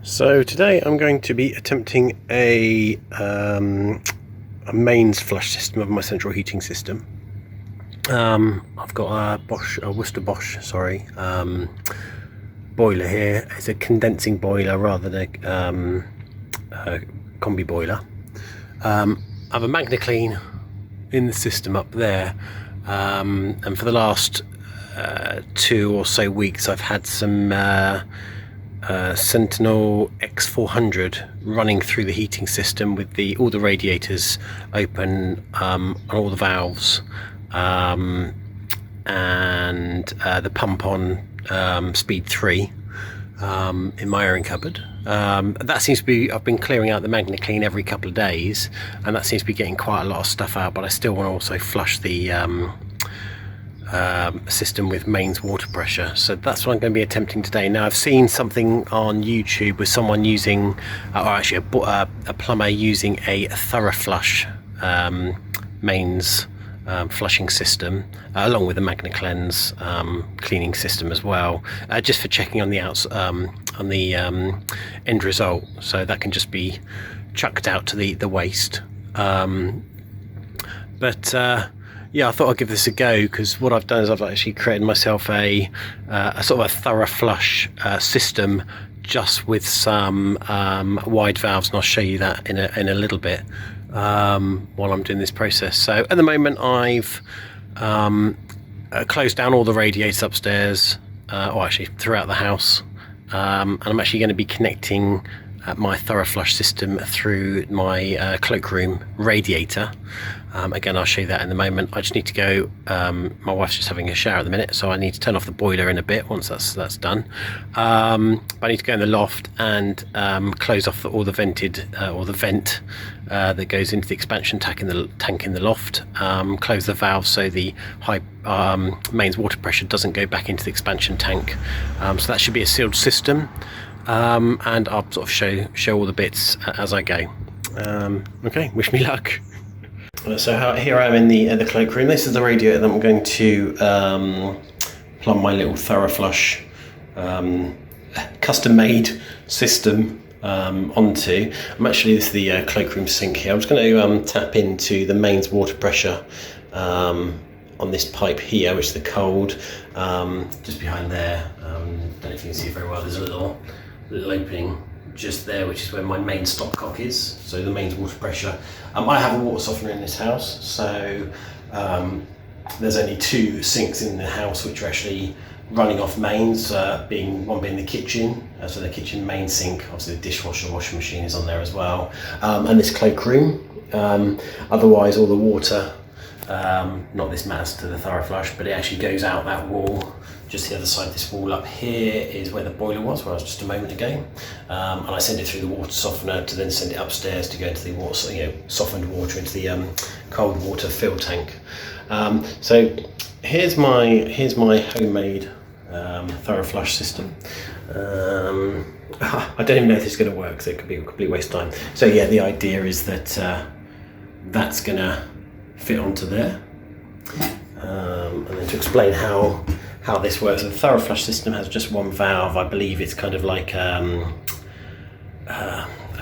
So today I'm going to be attempting a mains flush system of my central heating system. I've got a Worcester Bosch, boiler here. It's a condensing boiler rather than a combi boiler. I have a MagnaClean in the system up there, and for the last 2 or so weeks I've had some Sentinel X400 running through the heating system with all the radiators open, and all the valves, and the pump on speed 3 in my airing cupboard. That seems to be, I've been clearing out the MagnaClean every couple of days, and that seems to be getting quite a lot of stuff out, but I still want to also flush the system with mains water pressure. So that's what I'm going to be attempting today. Now, I've seen something on YouTube with someone using, or actually a plumber using a ThoroughFlush mains flushing system, along with the MagnaCleanse cleaning system as well, just for checking on the end result. So that can just be chucked out to the waste. Yeah, I thought I'd give this a go, because what I've done is I've actually created myself a sort of a ThoroughFlush system, just with some wide valves, and I'll show you that in a little bit while I'm doing this process. So at the moment I've closed down all the radiators upstairs, or actually throughout the house, and I'm actually going to be connecting my ThoroughFlush system through my cloakroom radiator. Again, I'll show you that in a moment. I just need to go, my wife's just having a shower at the minute, so I need to turn off the boiler in a bit once that's done. I need to go in the loft and close off all the vented, or the vent that goes into the expansion tank in the loft. Close the valve so the high mains water pressure doesn't go back into the expansion tank. So that should be a sealed system. And I'll sort of show all the bits as I go. Okay, wish me luck. So here I am in the cloakroom. This is the radiator that I'm going to plumb my little ThoroughFlush custom-made system onto. This is the cloakroom sink here. I'm just going to tap into the mains water pressure on this pipe here, which is the cold, just behind there. Don't know if you can see it very well. There's a little opening just there, which is where my main stopcock is, so the mains water pressure. I have a water softener in this house, so there's only 2 sinks in the house which are actually running off mains, one being the kitchen, so the kitchen main sink, obviously the dishwasher, washing machine is on there as well, and this cloakroom. Otherwise all the water, not this matters to the ThoroughFlush, but it actually goes out that wall. Just the other side of this wall up here is where the boiler was, where I was just a moment ago, and I send it through the water softener to then send it upstairs to go into the water, softened water into the cold water fill tank. So here's my homemade ThoroughFlush system. I don't even know if this is going to work, so it could be a complete waste of time. So yeah, the idea is that that's going to fit onto there, and then to explain how this works, the ThoroughFlush system has just one valve. I believe it's kind of like I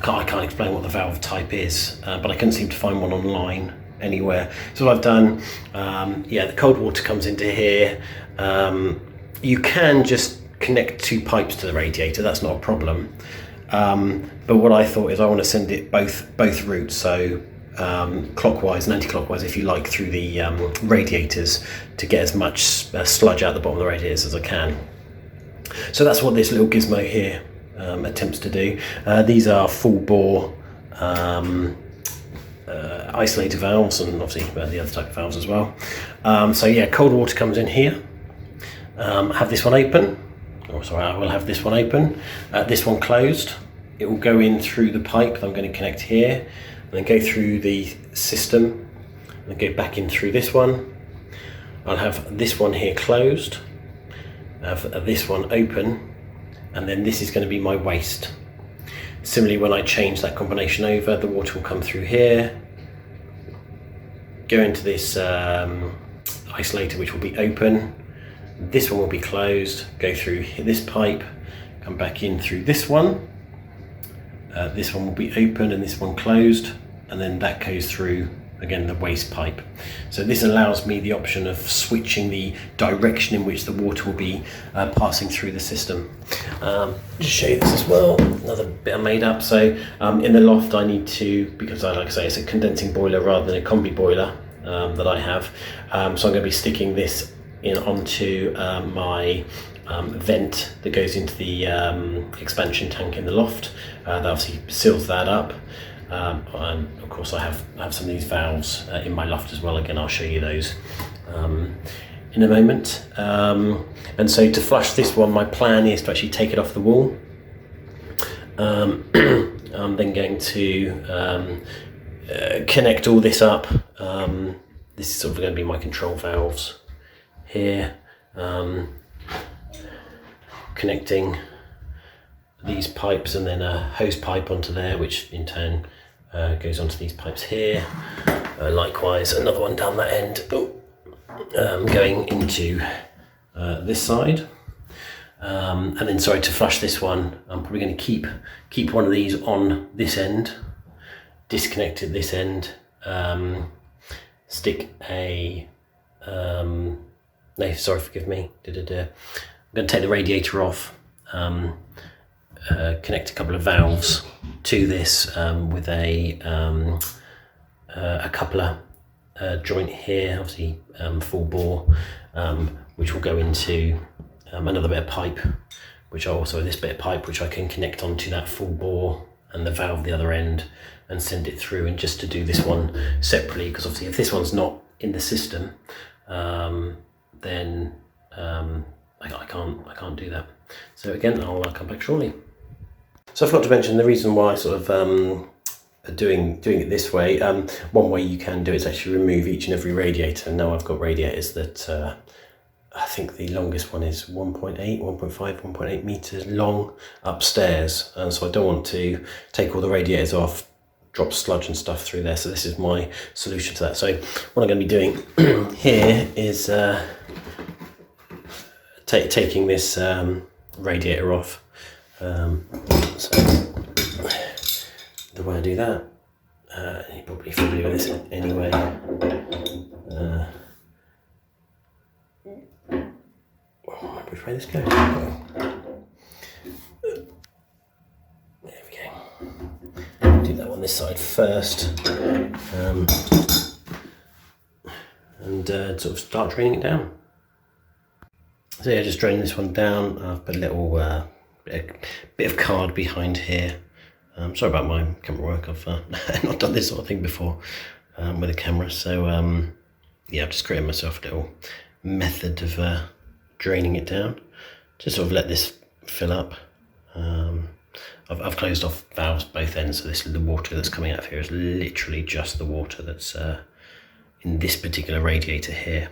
can't explain what the valve type is, but I couldn't seem to find one online anywhere. So what I've done, the cold water comes into here. You can just connect 2 pipes to the radiator, that's not a problem, but what I thought is I want to send it both routes, so clockwise and anti-clockwise, if you like, through the radiators, to get as much sludge out the bottom of the radiators as I can. So that's what this little gizmo here attempts to do. These are full bore isolator valves, and obviously the other type of valves as well. So yeah, cold water comes in here. Have this one open. I will have this one open. This one closed. It will go in through the pipe that I'm going to connect here, and then go through the system, and go back in through this one. I'll have this one here closed, have this one open, and then this is going to be my waste. Similarly, when I change that combination over, the water will come through here, go into this isolator, which will be open. This one will be closed, go through this pipe, come back in through this one, this one will be open and this one closed, and then that goes through again the waste pipe. So this allows me the option of switching the direction in which the water will be passing through the system. Just show you this as well, another bit I made up. So in the loft I need to, because like I say, it's a condensing boiler rather than a combi boiler that I have, so I'm going to be sticking this in onto my vent that goes into the expansion tank in the loft. That obviously seals that up. And of course I have some of these valves in my loft as well. Again, I'll show you those in a moment. And so to flush this one, my plan is to actually take it off the wall. I'm then going to connect all this up. This is sort of going to be my control valves here, connecting these pipes and then a hose pipe onto there, which in turn goes onto these pipes here. Likewise, another one down that end, going into this side. And then, sorry, to flush this one, I'm probably going to keep one of these on this end, disconnect at this end, stick a no, sorry, forgive me. I'm going to take the radiator off. Connect a couple of valves to this with a coupler joint here, obviously full bore, which will go into another bit of pipe, which this bit of pipe which I can connect onto that full bore and the valve at the other end and send it through. And just to do this one separately, because obviously if this one's not in the system, then I can't do that. So again, I'll come back shortly. So I forgot to mention the reason why I sort of doing it this way. One way you can do it is actually remove each and every radiator. Now I've got radiators that I think the longest one is 1.8, 1.5, 1.8 meters long upstairs, and so I don't want to take all the radiators off, drop sludge and stuff through there. So this is my solution to that. So what I'm going to be doing here is taking this radiator off. So the way I do that, you're probably familiar with this anyway. Which way this goes? There we go. Do that one this side first, and sort of start draining it down. So yeah, just drain this one down. I've put a little bit of card behind here. Sorry about my camera work. I've not done this sort of thing before with a camera. So yeah, I've just created myself a little method of draining it down. Just sort of let this fill up. I've closed off valves both ends, so this is the water that's coming out of here is literally just the water that's in this particular radiator here.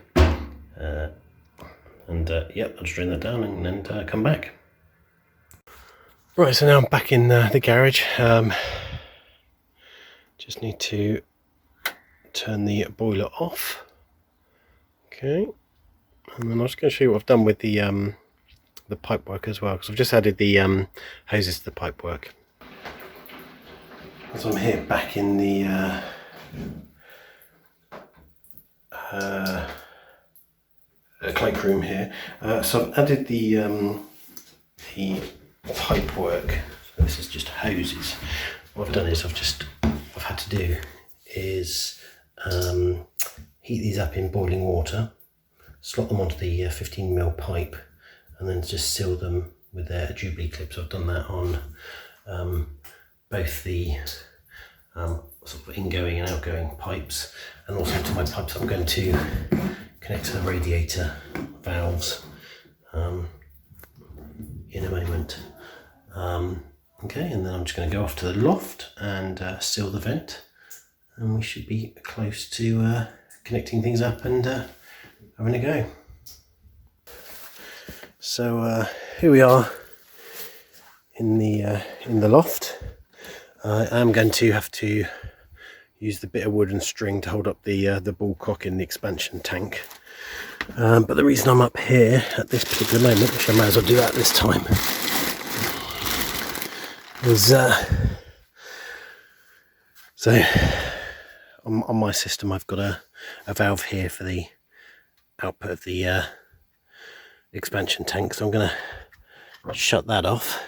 Yep, I'll just drain that down and then come back. Right, so now I'm back in the garage. Just need to turn the boiler off. Okay, and then I'm just going to show you what I've done with the pipe work as well, because I've just added the hoses to the pipe work. So I'm here back in the cloakroom here. So I've added the pipe work. So this is just hoses. What I've done is I've had to do is heat these up in boiling water, slot them onto the 15mm pipe, and then just seal them with their Jubilee clips. I've done that on both the sort of ingoing and outgoing pipes, and also to my pipes I'm going to connect to the radiator valves in a moment. Okay, and then I'm just going to go off to the loft and seal the vent, and we should be close to connecting things up and having a go. So here we are in the loft. I am going to have to use the bit of wood and string to hold up the ball cock in the expansion tank. But the reason I'm up here at this particular moment, which I might as well do that this time, is So on my system I've got a valve here for the output of the expansion tank, so I'm going to shut that off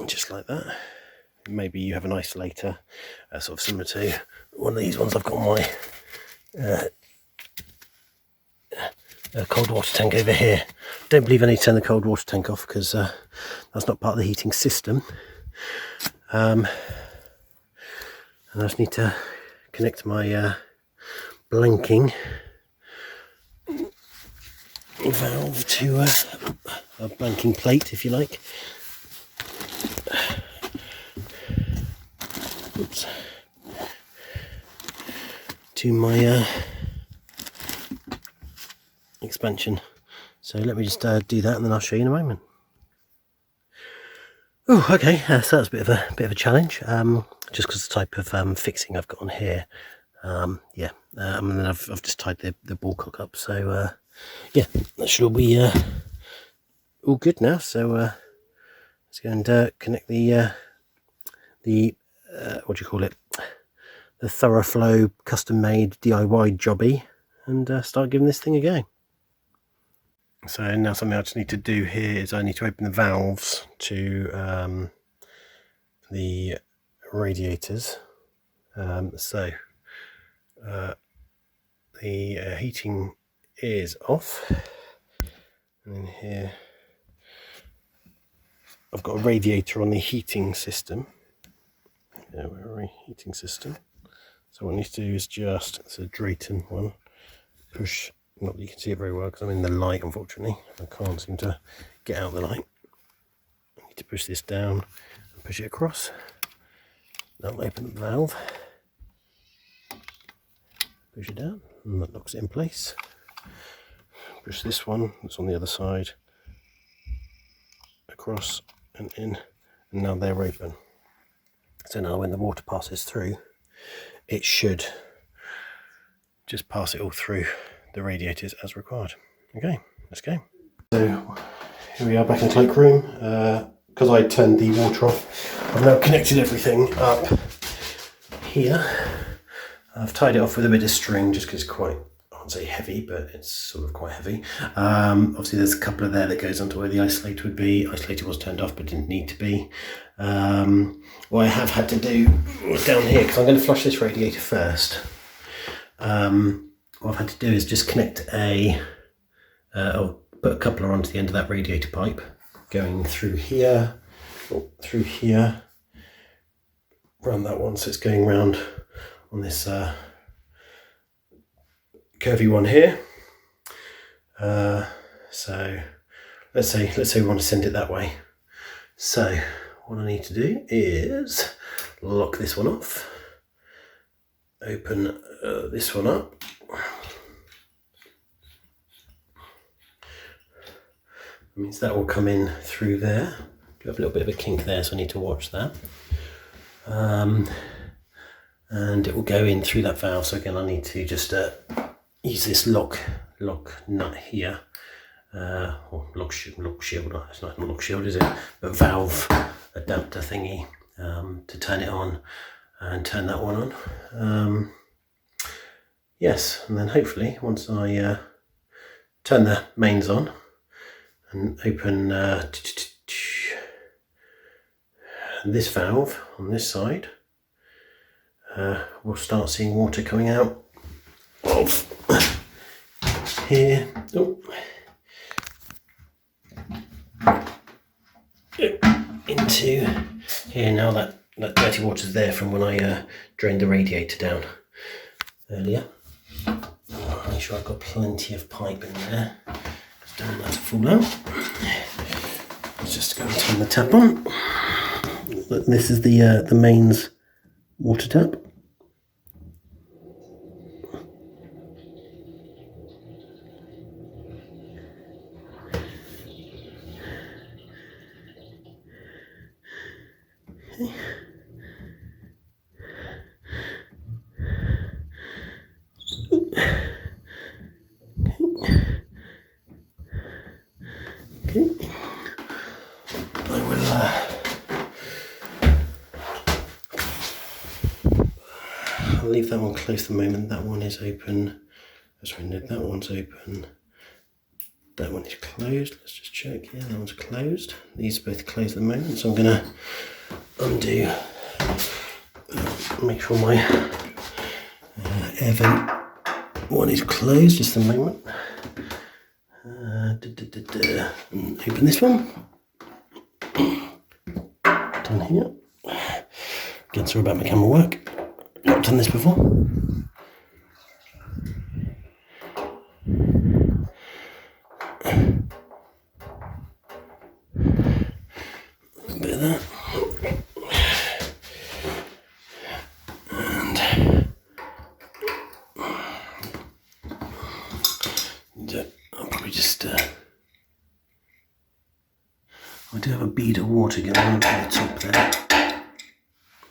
just like that. Maybe you have an isolator sort of similar to one of these ones I've got on my cold water tank over here. Don't believe I need to turn the cold water tank off because that's not part of the heating system. And I just need to connect my blanking valve to a blanking plate, if you like. Oops. To my expansion. So let me just do that, and then I'll show you in a moment. Oh, okay. So that's a bit of a challenge, just because the type of fixing I've got on here. Yeah, and then I've just tied the ball cock up. So yeah, that should all be all good now. So let's go and connect the what do you call it? The ThoroughFlush custom-made DIY jobby, and start giving this thing a go. So now something I just need to do here is I need to open the valves to the radiators. So the heating is off, and in here I've got a radiator on the heating system. Yeah, we're a heating system. So what I need to do is just, it's a Drayton one, push. Not that you can see it very well because I'm in the light, unfortunately. I can't seem to get out the light. I need to push this down and push it across. That'll open the valve. Push it down, and that locks it in place. Push this one that's on the other side across and in, and now they're open. So now when the water passes through, it should just pass it all through the radiators as required. Okay, let's go. So here we are back in the cloakroom. Because I turned the water off, I've now connected everything up here. I've tied it off with a bit of string just because it's quite, I won't say heavy, but it's sort of quite heavy. Obviously there's a couple of there that goes onto where the isolator would be. Isolator was turned off but didn't need to be. What I have had to do down here, because I'm going to flush this radiator first, what I've had to do is just connect or put a coupler onto the end of that radiator pipe, going through here, round that one, so it's going round on this curvy one here. So let's say we want to send it that way. So what I need to do is lock this one off, open this one up. That means that will come in through there. Do have a little bit of a kink there, so I need to watch that. And it will go in through that valve. So again, I need to just use this lock nut here, or lock shield. It's not a lock shield, is it? But valve adapter thingy to turn it on and turn that one on. Yes, and then hopefully once I turn the mains on and open this valve on this side, we'll start seeing water coming out of here. Into here. Now that dirty water's there from when I drained the radiator down earlier. Make sure I've got plenty of pipe in there. Just don't want that to fall out. Let's just go and turn the tap on. This is the mains water tap. to leave that one closed for the moment. That one is open. Sorry, no, that one's open. That one is closed. Let's just check. Yeah, that one's closed. These are both closed at the moment. So I'm going to undo, make sure my air vent one is closed just a moment. And open this one. Done here. Again, sorry about my camera work. Not done this before. A bit of that. And I'll probably just I do have a bead of water going on to the top there,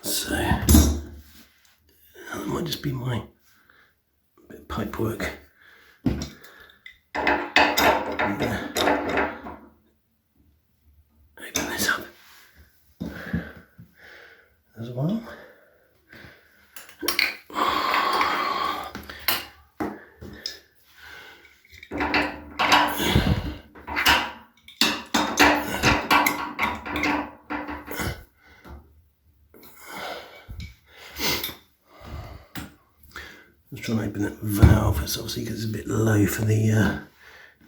so that might just be my bit of pipe work. And, open this up as well. Just trying to open that valve. It's obviously because it's a bit low for the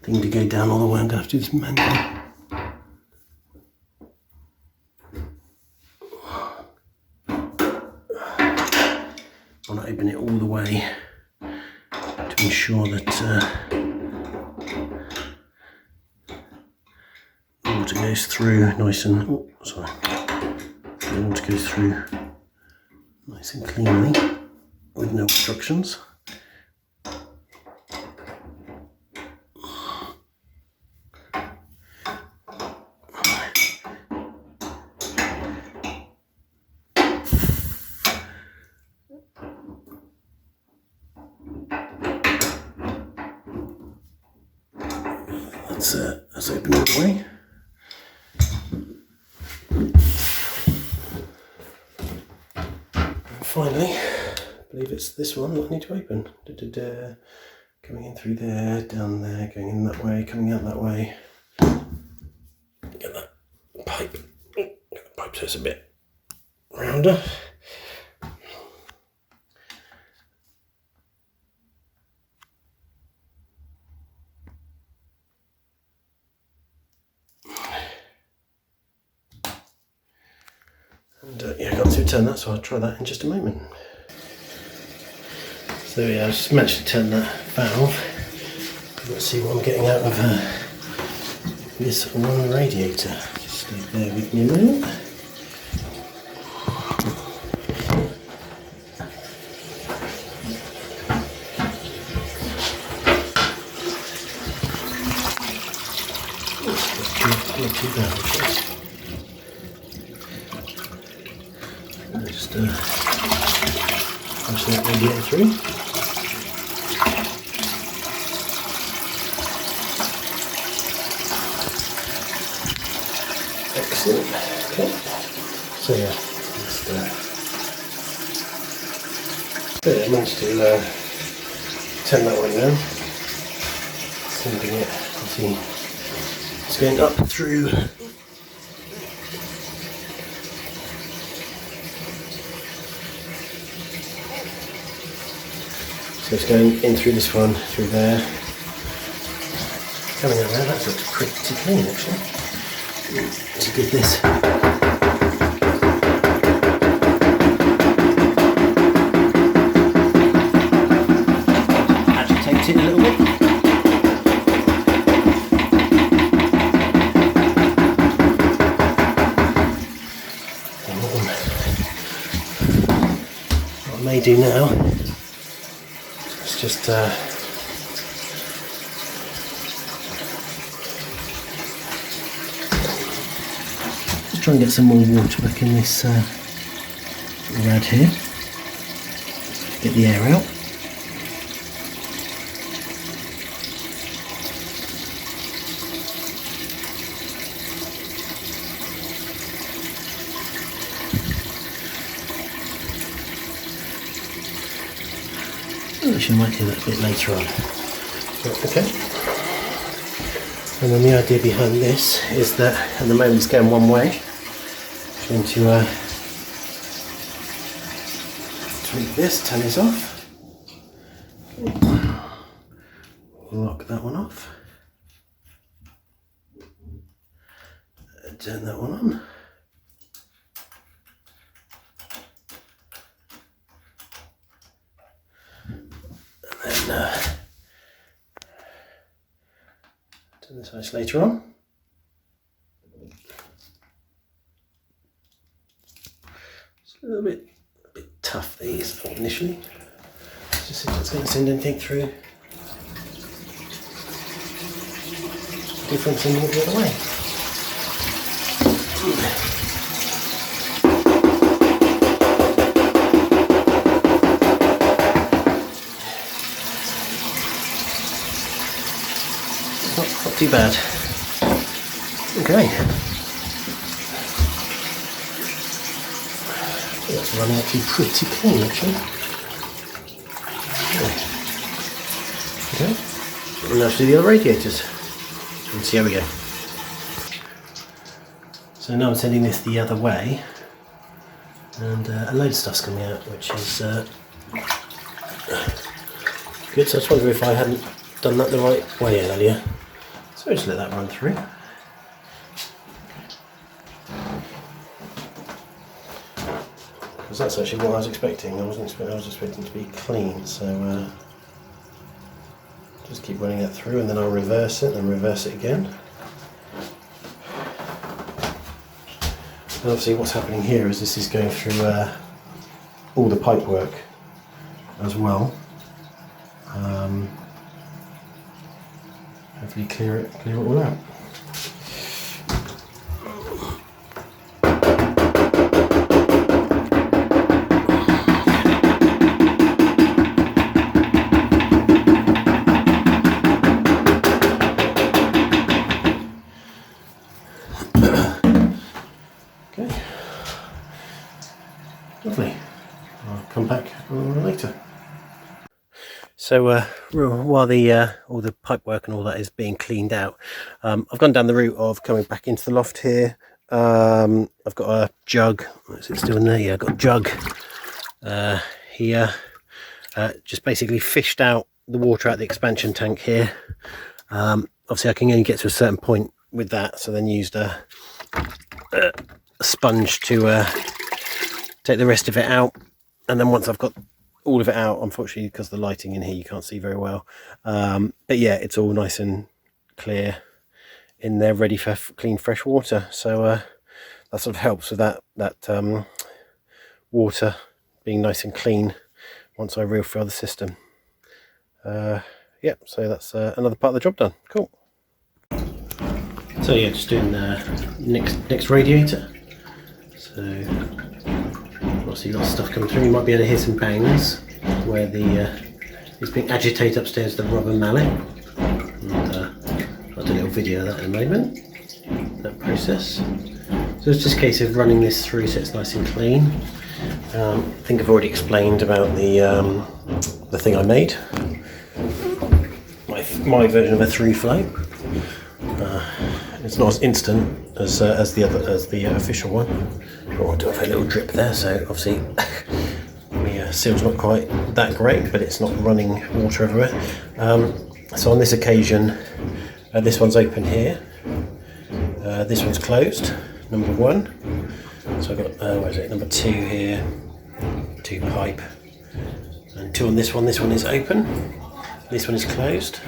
thing to go down all the way. I'm going to have to do this manually. I want to open it all the way to ensure that the water goes through nice and. Oh, sorry. The water goes through nice and cleanly, with no obstructions. That's open all the way. And finally, I believe it's this one that I need to open. Coming in through there, down there, going in that way, coming out that way. Get that pipe. Get the pipe so it's a bit rounder. And yeah, I got to turn that, so I'll try that in just a moment. So yeah, I just managed to turn that valve. Let's see what I'm getting out of this one radiator. Just stay there with me a moment. Not too bad, actually. Just push that radiator through. Excellent. Okay. So yeah, I managed to turn that one down. Sending it. You see, it's going up through. So it's going in through this one, through there, coming out there. That looks pretty clean actually. To get this. Agitate it a little bit. What I may do now is just try and get some more water back in this rad here. Get the air out. Actually, might do that a bit later on. Okay. And then the idea behind this is that at the moment it's going one way. I'm going to tweak this, turn this off. Lock that one off. Turn that one on. And then turn this ice later on. It's a little bit tough, these initially. Just see if it's going to send anything through. Different sending it the other way. Not too bad. Okay. That's running actually pretty clean, actually. Okay. And now to do the other radiators. And see how we go. So now I'm sending this the other way, and a load of stuff's coming out, which is good. So I just wonder if I hadn't done that the right way earlier. So just let that run through. Because that's actually what I was expecting. I was expecting to be clean. So just keep running that through, and then I'll reverse it and reverse it again. And obviously what's happening here is this is going through all the pipe work as well. Hopefully clear it all out. Lovely. I'll come back later. So while the all the pipe work and all that is being cleaned out, I've gone down the route of coming back into the loft here. I've got a jug. Is it still in there? Yeah, I've got a jug here. Just basically fished out the water out the expansion tank here. Obviously I can only get to a certain point with that, so then used a sponge to take the rest of it out, and then once I've got all of it out, unfortunately because of the lighting in here you can't see very well, but yeah, it's all nice and clear in there, ready for clean fresh water. So that sort of helps with that water being nice and clean once I refill the system. Yeah, so that's another part of the job done. Cool. So yeah, just doing the next radiator. So obviously got stuff coming through. You might be able to hear some bangs where it's being agitated upstairs, the rubber mallet. And I'll do a little video of that in a moment, that process. So it's just a case of running this through so it's nice and clean. I think I've already explained about the thing I made. My version of a ThoroughFlush. It's not as instant as the official one. Oh, I do have a little drip there, so obviously the seal's not quite that great, but it's not running water everywhere. So on this occasion, this one's open here. This one's closed, number one. So I've got where is it? Number two here, two pipe, and two on this one. This one is open. This one is closed.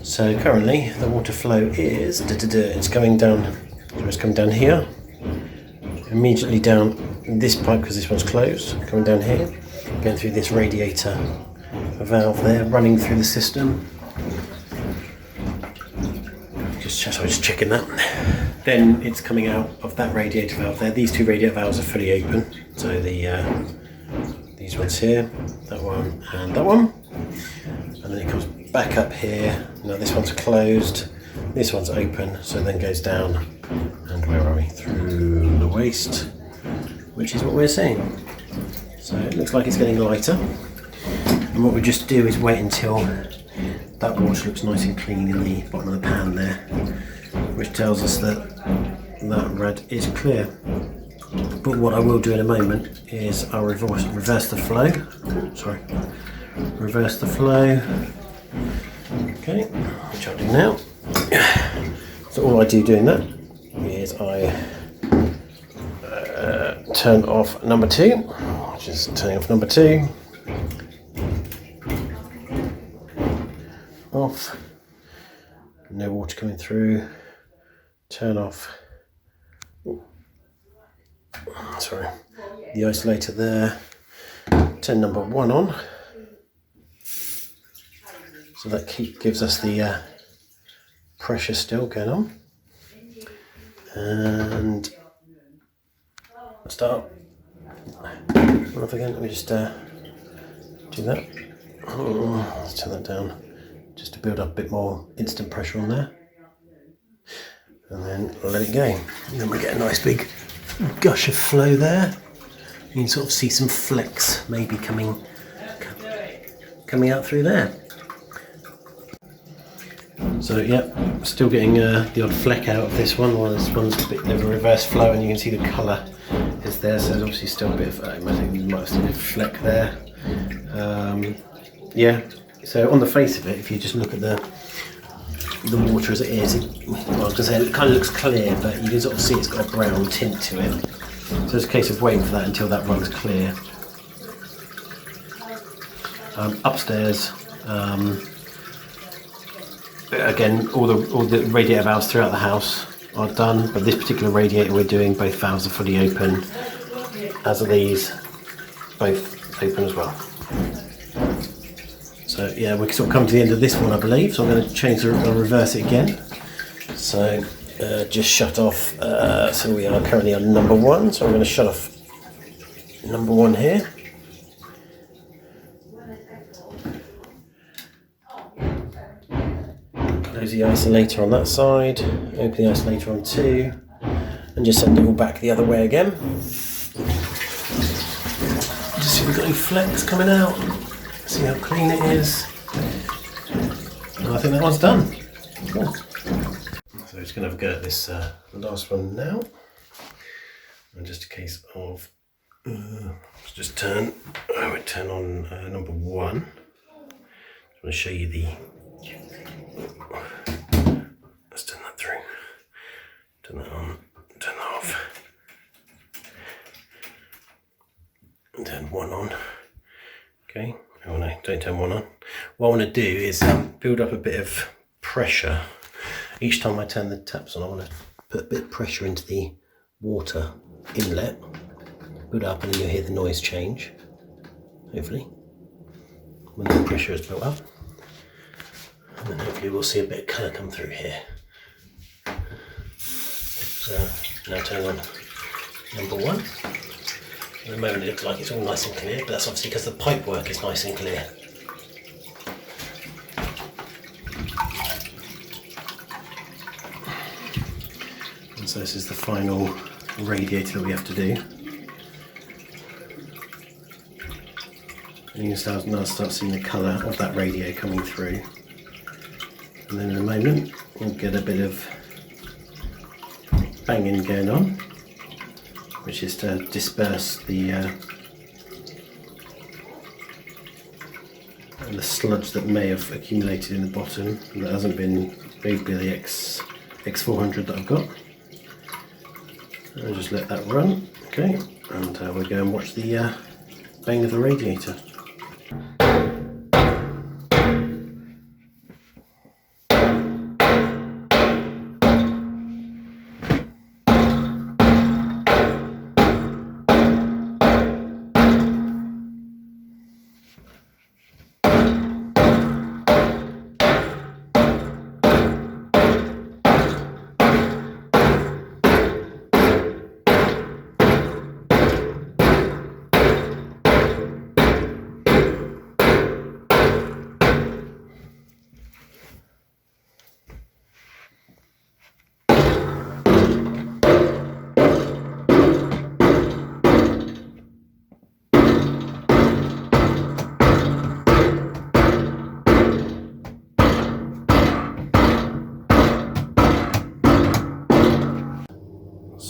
So currently the water flow is it's going down. It's coming down here, immediately down this pipe because this one's closed. Coming down here, going through this radiator valve there, running through the system. Just checking that. Then it's coming out of that radiator valve there. These two radiator valves are fully open. So these ones here, that one and that one. And then it comes back up here. Now this one's closed, this one's open, so then goes down, and where are we? Through the waste, which is what we're seeing. So it looks like it's getting lighter. And what we just do is wait until that water looks nice and clean in the bottom of the pan there, which tells us that that rad is clear. But what I will do in a moment is I'll reverse the flow. Sorry, reverse the flow. Okay, which I'll do now. So all I do doing that is I turn off number 2, which is turning off number 2. Off. No water coming through. Turn off. Sorry, the isolator there. Turn number 1 on. So that gives us the pressure still going on. And start off again. Let me just do that. Let's turn that down just to build up a bit more instant pressure on there. And then let it go. And then we get a nice big gush of flow there. You can sort of see some flecks maybe coming out through there. So yeah, still getting the odd fleck out of this one. Well, this one's a bit of a reverse flow, and you can see the colour is there. So there's obviously still a bit of I think there might still be a fleck there. Yeah. So on the face of it, if you just look at the water as it is, well, I was going to say it kind of looks clear, but you can sort of see it's got a brown tint to it. So it's a case of waiting for that until that runs clear. Upstairs, again, all the radiator valves throughout the house are done, but this particular radiator we're doing, both valves are fully open, as are these, both open as well. So yeah, we sort of come to the end of this one, I believe, so I'm going to change or reverse it again. So just shut off, so we are currently on number 1, so I'm going to shut off number 1 here. Close the isolator on that side, open the isolator on 2, and just send it all back the other way again. Just see if we've got any flecks coming out. See how clean it is. And I think that one's done. Cool. So just going to have a go at this last one now. And just a case of let's just turn. I would turn on number 1. I want to show you the. Let's turn that through. Turn that on. Turn that off. And turn 1 on. Okay. Oh no, don't turn 1 on. What I want to do is build up a bit of pressure. Each time I turn the taps on, I want to put a bit of pressure into the water inlet. Build up, and then you'll hear the noise change, hopefully, when the pressure is built up. And then hopefully we'll see a bit of colour come through here. So now turn on number 1. At the moment it looks like it's all nice and clear, but that's obviously because the pipe work is nice and clear. And so this is the final radiator that we have to do. And you can now start seeing the colour of that radiator coming through. And then in a moment we'll get a bit of banging going on, which is to disperse the sludge that may have accumulated in the bottom that hasn't been moved by the X400 that I've got. I'll just let that run, okay, and we'll go and watch the bang of the radiator.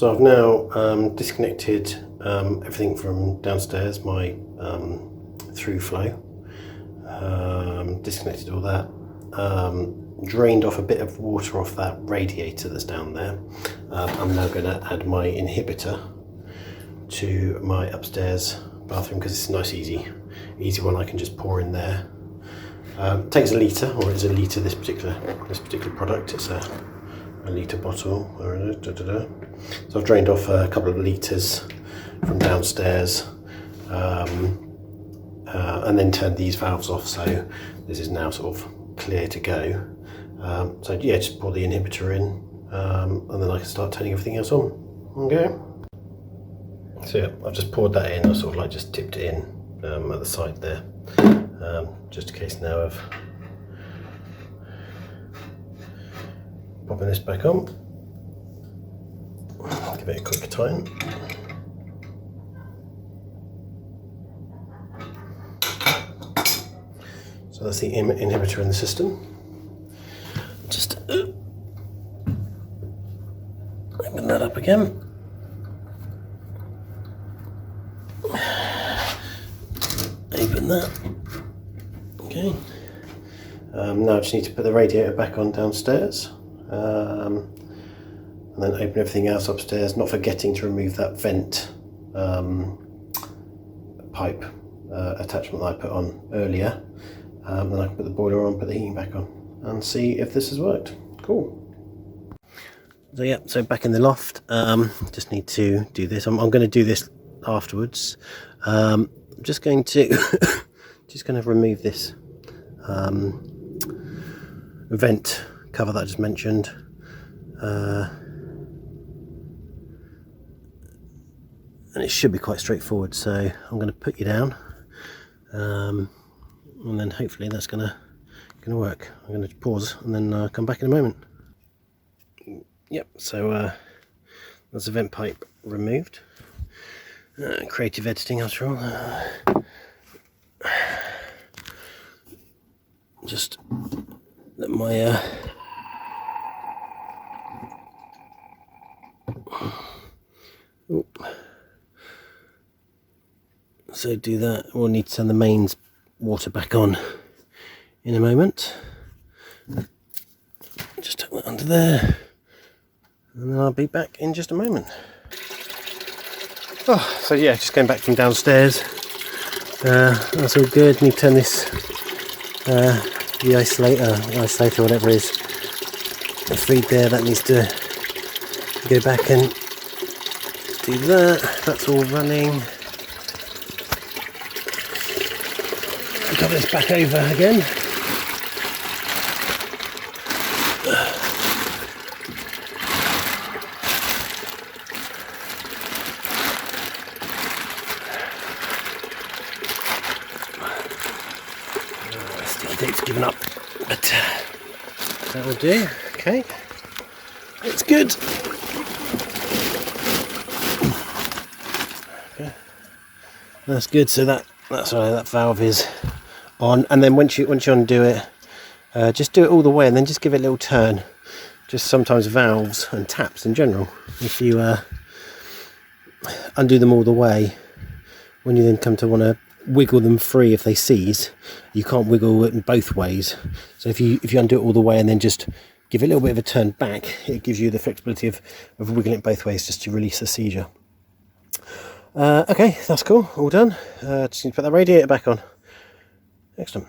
So I've now disconnected everything from downstairs, my ThoroughFlush, disconnected all that, drained off a bit of water off that radiator that's down there. I'm now going to add my inhibitor to my upstairs bathroom because it's a nice easy one I can just pour in there. It takes a litre, or it's a litre this particular product. It's a litre bottle. So I've drained off a couple of litres from downstairs and then turned these valves off, so this is now sort of clear to go. So yeah, just pour the inhibitor in and then I can start turning everything else on. Okay. So yeah, I've just poured that in. I sort of like just tipped it in at the side there, just in case now of popping this back on. Give it a quick time. So that's the inhibitor in the system. Just open that up again. Open that. Okay. Now I just need to put the radiator back on downstairs. And then open everything else upstairs, not forgetting to remove that vent pipe attachment that I put on earlier. Then I can put the boiler on, put the heating back on, and see if this has worked. Cool. So yeah, so back in the loft, just need to do this. I'm going to do this afterwards. I'm just going to remove this vent cover that I just mentioned. And it should be quite straightforward, so I'm going to put you down, and then hopefully that's going to work. I'm going to pause and then come back in a moment. Yep, so that's the vent pipe removed. Creative editing after all. Just let my so do that. We'll need to turn the mains water back on in a moment. Just tuck that under there, and then I'll be back in just a moment. Oh, so yeah, just going back from downstairs. That's all good. Need to turn this the isolator, whatever it is, the feed there, that needs to go back and do that. That's all running. Got this back over again. Sticky tape's given up, but that will do. Okay, it's good. Okay. That's good. So that's right. That valve is on, and then once you undo it, just do it all the way, and then just give it a little turn. Just sometimes valves and taps in general, if you undo them all the way, when you then come to want to wiggle them free, if they seize, you can't wiggle it in both ways. So if you undo it all the way and then just give it a little bit of a turn back, it gives you the flexibility of wiggling it both ways just to release the seizure. Okay, that's cool, all done. Just need to put that radiator back on. Excellent.